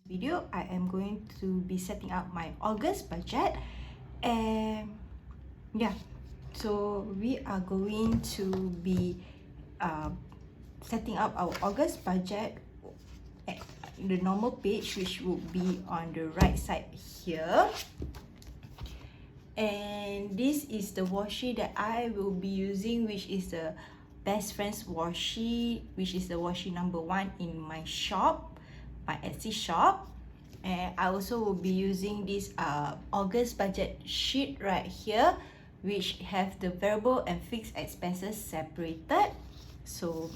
Video, I am going to be setting up my August budget, and yeah, so we are going to be setting up our August budget at the normal page, which would be on the right side here. And this is the washi that I will be using, which is the Best Friends washi, which is the washi number 1 in my shop, my Etsy shop. And I also will be using this August budget sheet right here, which have the variable and fixed expenses separated. So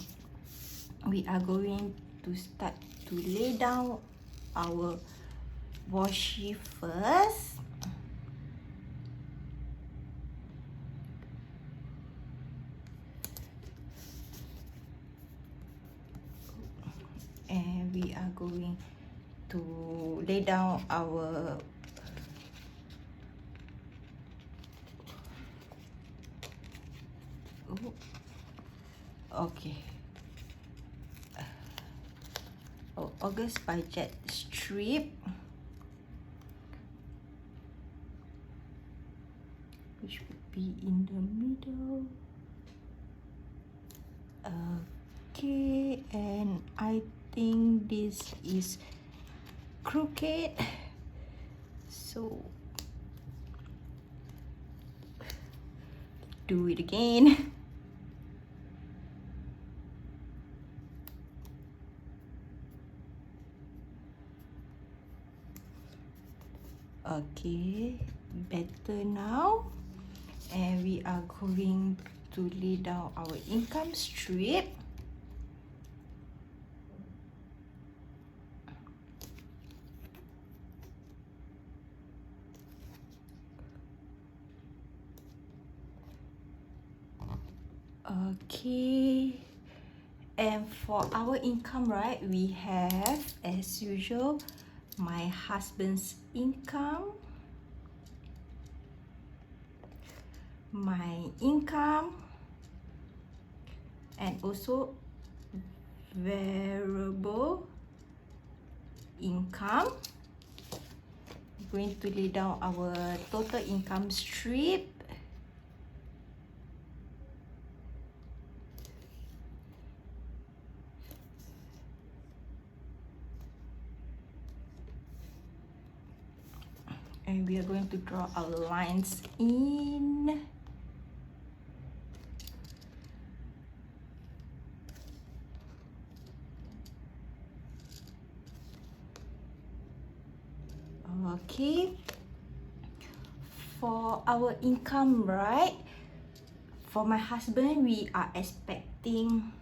we are going to start to lay down our washi first. And we are going to lay down our August budget strip, which would be in the middle. Okay, and I think this is crooked, so do it again. Okay, better now. And we are going to lay down our income strip. Okay, and for our income, right, we have, as usual, my husband's income, my income, and also variable income. I'm going to lay down our total income strip. And we are going to draw our lines in. Okay, for our income, right, for my husband, we are expecting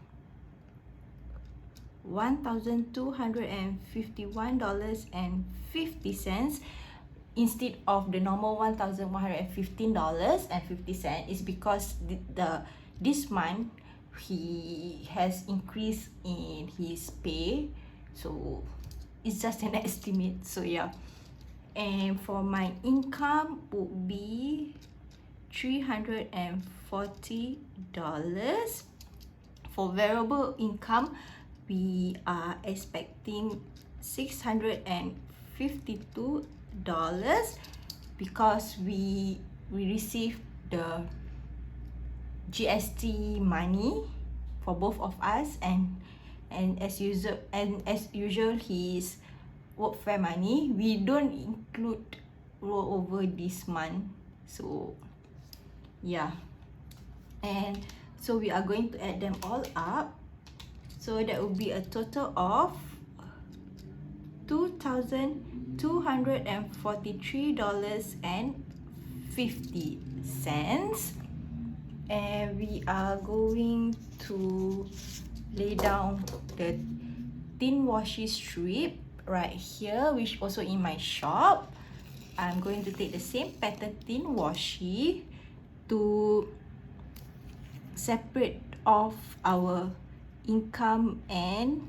$1,251.50 instead of the normal $1,115.50. Is because this month he has increased in his pay, so it's just an estimate. So yeah, and for my income would be $340. For variable income, we are expecting $652 because we received the GST money for both of us, and as usual his workfare money we don't include rollover this month. So yeah, and so we are going to add them all up, so that will be a total of $2,243.50. And we are going to lay down the thin washi strip right here, which also in my shop. I'm going to take the same pattern thin washi to separate off our income and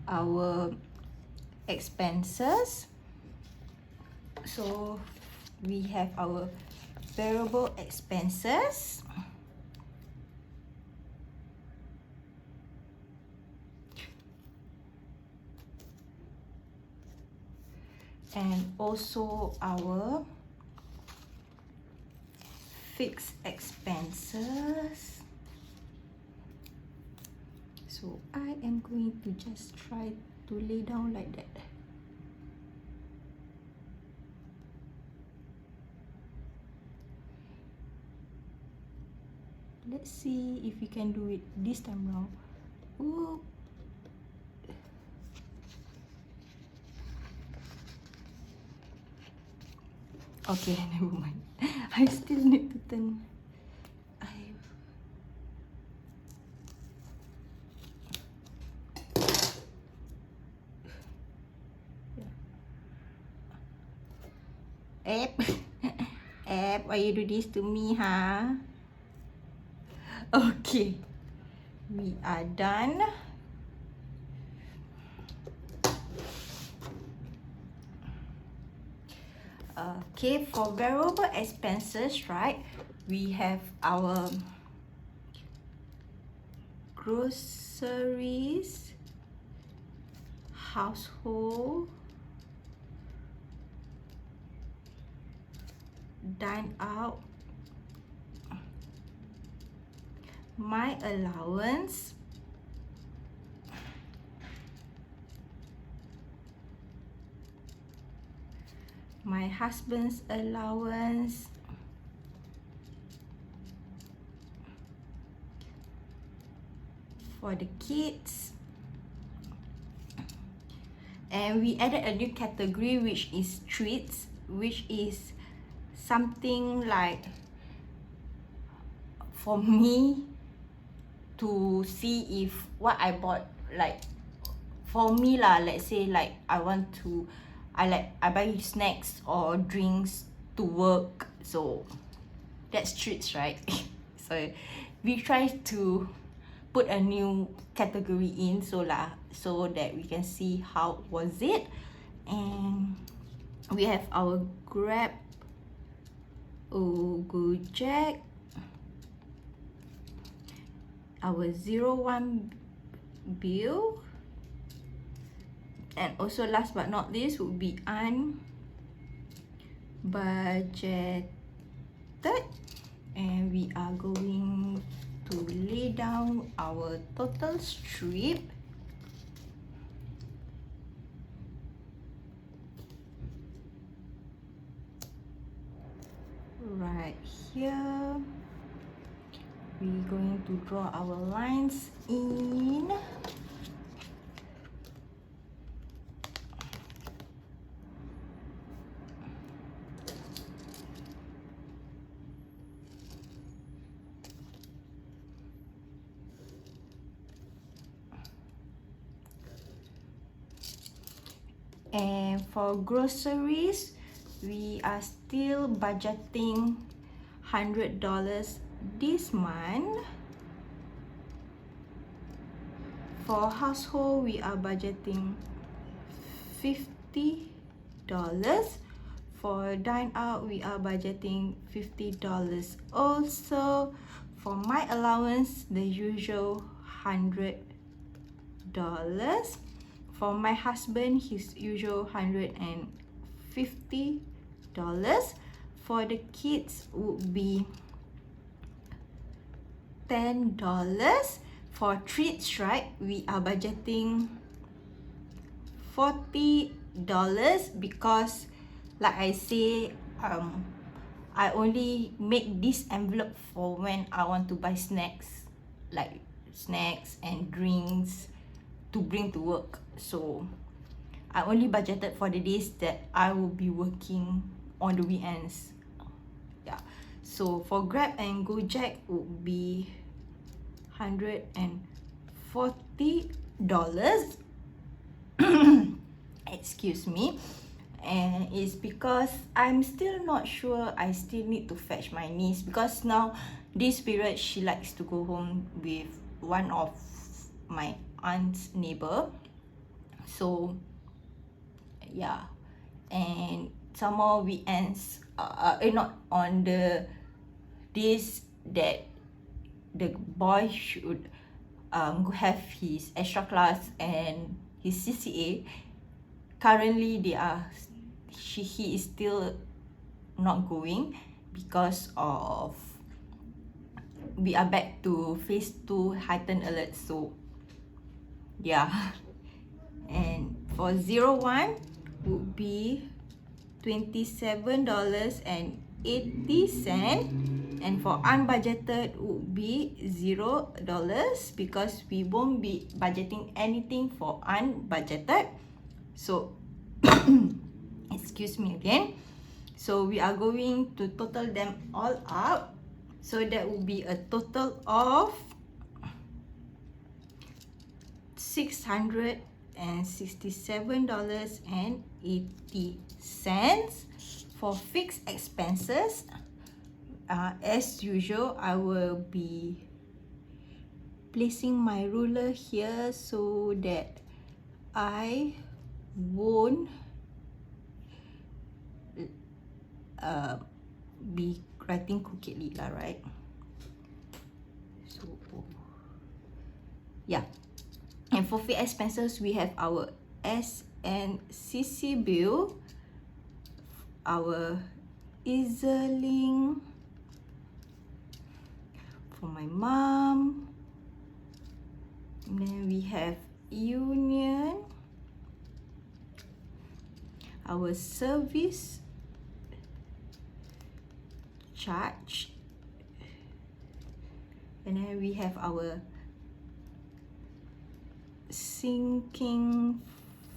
our expenses. So we have our variable expenses. and also our fixed expenses. So I am going to just try to lay down like that. Let's see if we can do it this time round. Ooh. Okay, never mind. I still need to turn. App, app, why you do this to me, huh? Okay, we are done. Okay, for variable expenses, right? We have our groceries, household, dine out, my allowance, my husband's allowance, for the kids, and we added a new category which is treats, which is something like for me to see if what I bought, like for me lah, let's say like I buy snacks or drinks to work, so that's treats, right? So we try to put a new category in so that we can see how was it. And we have our Grab, Gojek, our 01 bill, and also last but not least would be unbudgeted. And we are going to lay down our total strip. Right here, we're going to draw our lines in. And for groceries, we are still budgeting $100 this month. For household, we are budgeting $50. For dine out, we are budgeting $50 also. For my allowance, the usual $100. For my husband, his usual $150. For the kids would be $10. For treats, right, we are budgeting $40 because like I say, I only make this envelope for when I want to buy snacks, like snacks and drinks to bring to work. So I only budgeted for the days that I will be working on the weekends. Yeah. So for Grab and Gojek would be $140. Excuse me. And it's because I'm still not sure. I still need to fetch my niece because now this period she likes to go home with one of my aunt's neighbor. So yeah, and some more weekends, not on the days that the boy should have his extra class and his CCA. Currently they are he is still not going because of we are back to phase 2 heightened alert. So yeah. And for 01 would be $27.80, and for unbudgeted would be $0 because we won't be budgeting anything for unbudgeted. So excuse me again. So we are going to total them all up. So that will be a total of $667.80. For fixed expenses, as usual, I will be placing my ruler here so that I won't be writing crookedly lah, right? So yeah. And for fixed expenses, we have our SNCC bill, our EZ-Link for my mom, and then we have Union, our service charge, and then we have our sinking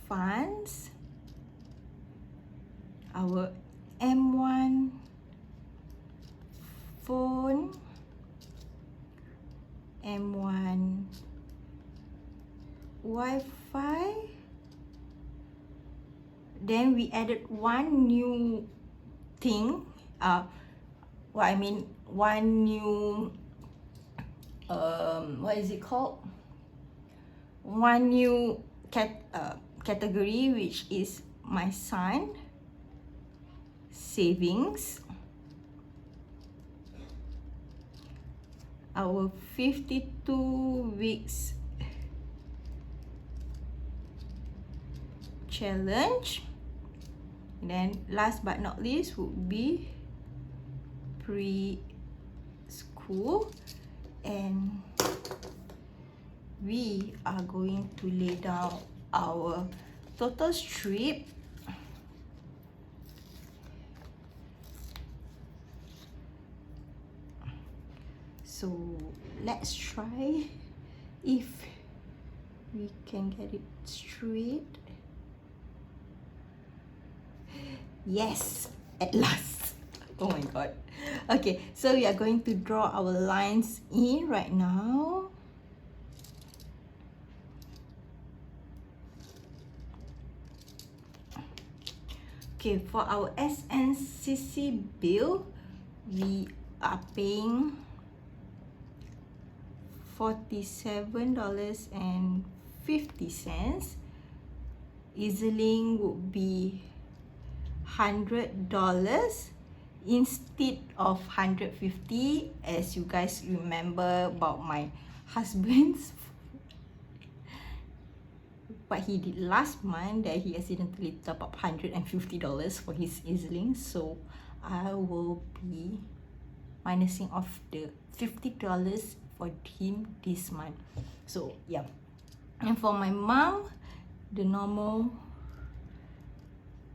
funds, our M1 phone, M1 Wi-Fi. Then we added one new thing, one new what is it called? One new category, which is my son savings, our 52 weeks challenge, and then last but not least would be preschool. And we are going to lay down our total strip. So let's try if we can get it straight. Yes, at last. Oh my god. Okay, so we are going to draw our lines in right now. Okay, for our SNCC bill, we are paying $47.50. EZ-Link would be $100 instead of $150, as you guys remember about my husband's what he did last month, that he accidentally top up $150 for his EZ-Link. So I will be minusing off the $50 for him this month. So yeah. And for my mom, the normal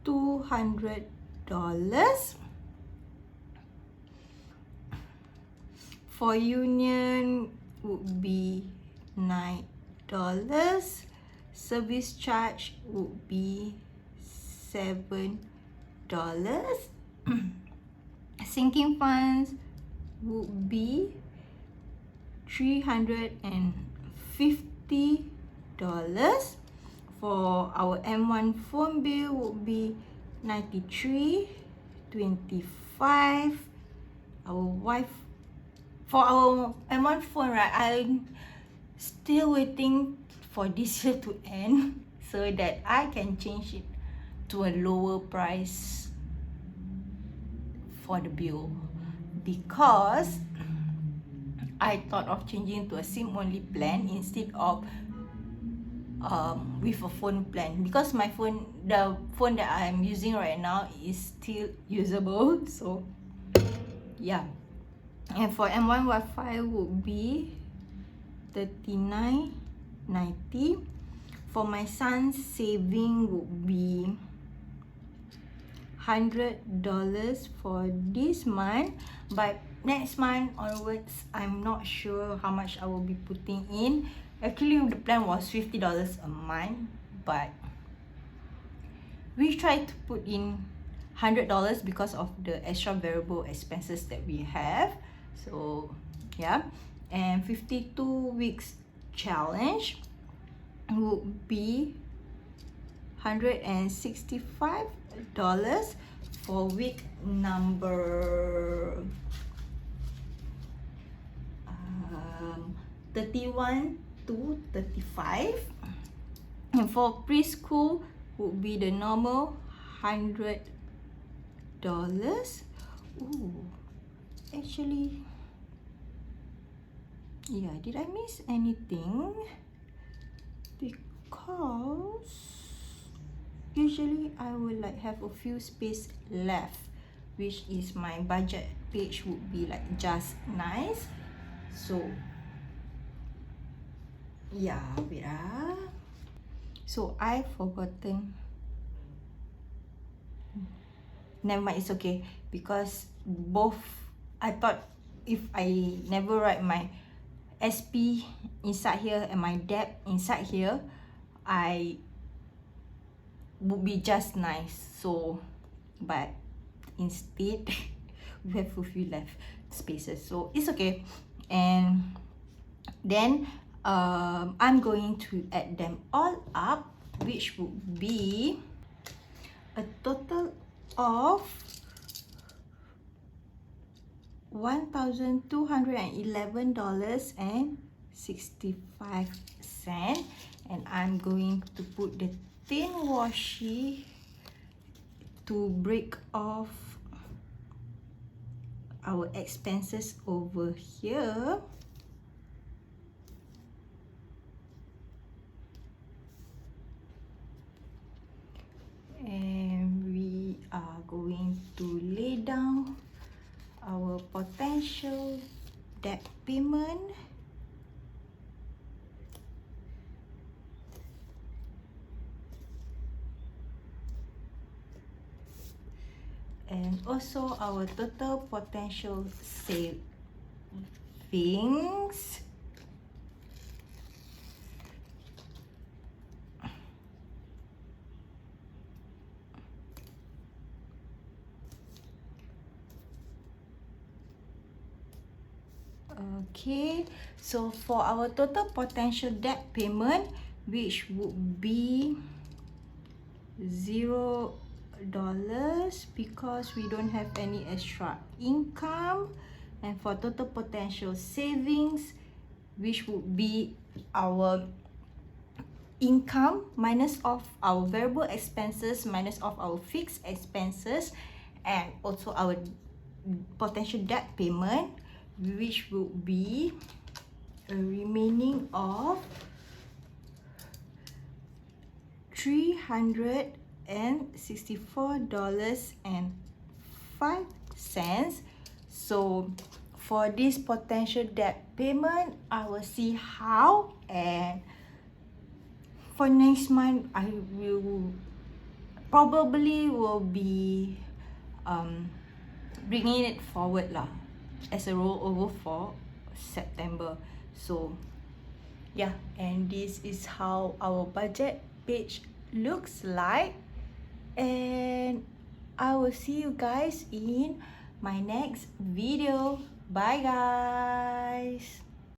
$200. For Union would be $9. Service charge would be $7. Sinking funds would be $350. For our M1 phone bill would be $93.25. For our M1 phone, right, I'm still waiting for this year to end so that I can change it to a lower price for the bill, because I thought of changing to a SIM only plan instead of with a phone plan, because my phone, the phone that I'm using right now is still usable. So yeah. And for M1 Wi-Fi would be 39.90. For my son's saving would be $100 for this month, but next month onwards I'm not sure how much I will be putting in. Actually the plan was $50 a month, but we tried to put in $100 because of the extra variable expenses that we have. So yeah. And 52 weeks challenge would be $165 for week number 31 to 35. And for preschool would be the normal $100. Ooh, actually, yeah, did I miss anything? Because usually I will like have a few space left, which is my budget page would be like just nice. So yeah, wait ah. So I forgotten. Never mind, it's okay, because both, I thought if I never write my SP inside here and my debt inside here, I would be just nice. So but instead we have a few left spaces, so it's okay. And then I'm going to add them all up, which would be a total of $1,211.65, and I'm going to put the thin washi to break off our expenses over here. And we are going to lay down our potential debt payment. And also our total potential savings. Okay, so for our total potential debt payment, which would be $0, because we don't have any extra income. And for total potential savings, which would be our income minus off our variable expenses minus off our fixed expenses, and also our potential debt payment, which would be a remaining of $364.05. So for this potential debt payment, I will see how, and for next month I will probably be bringing it forward lah, as a rollover for September. So yeah, and this is how our budget page looks like, and I will see you guys in my next video. Bye guys.